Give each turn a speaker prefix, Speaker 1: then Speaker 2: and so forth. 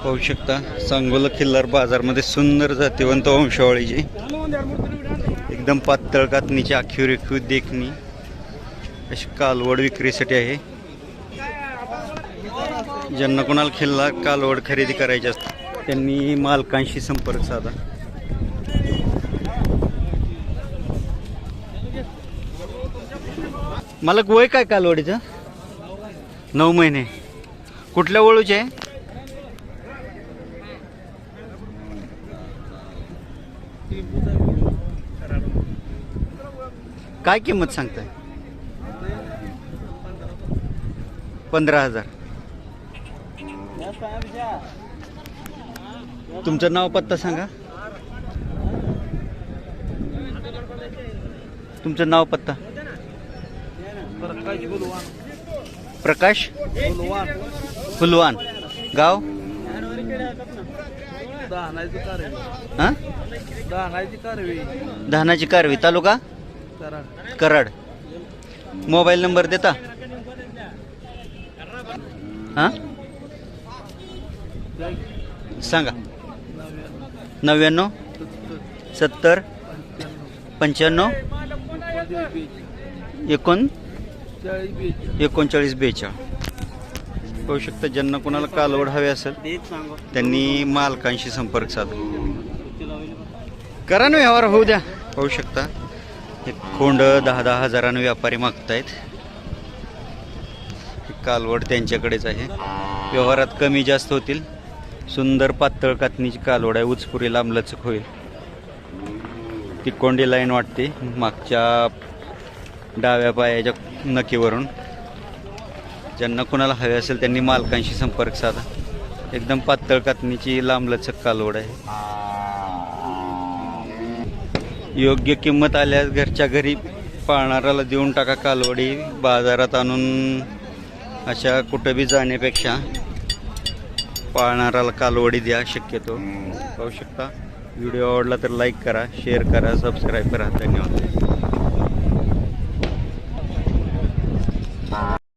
Speaker 1: पाहू शकता सांगोला खिल्लार बाजारमध्ये सुंदर जातीवंत वंशावळीची एकदम पातळ कातणीची आखीव रेखीव देखणी अशी कालवड विक्रीसाठी आहे. ज्यांना कोणाला खिल्लार कालवड खरेदी करायची असते त्यांनी मालकांशी संपर्क साधा. मालक वय काय कालवडीचं? 9 महिने. कुठल्या वळूचे आहे? काय किंमत सांगताय? 15,000. तुमचं नाव पत्ता सांगा. तुमचं नाव पत्ता. प्रकाश फुलवान. गाव हां धानाची कारवी तालुका कराड. मोबाईल नंबर देता? हां सांगा. 99 70 95 39 42. पाहू शकता ज्यांना कोणाला कालवड हवे असेल त्यांनी मालकांशी संपर्क साधा. करा ना व्यवहार होऊ द्या. पाहू शकता एक खोंड 10-10 हजारानं व्यापारी मागतायत. कालवड त्यांच्याकडेच आहे. व्यवहारात कमी जास्त होतील. सुंदर पातळ कातणीची कालवड आहे. उचपुरी लांबलचक होईल. ती कोंडी लाईन वाटते मागच्या डाव्या पायाच्या नखीवरून. ज्यांना कोणाला हवे असेल त्यांनी मालकांशी संपर्क साधा. एकदम पातळ कातणीची लांबलचक कालवड आहे. योग्य किंमत आल्यास घरच्या घरी पाळणाऱ्याला देऊन टाका कालवडी. बाजारात आणून अशा कुठं बी जाण्यापेक्षा पाळणाऱ्याला कालवडी द्या शक्यतो. पाहू शकता. व्हिडिओ आवडला तर लाईक करा, शेअर करा, सबस्क्राईब करा. धन्यवाद.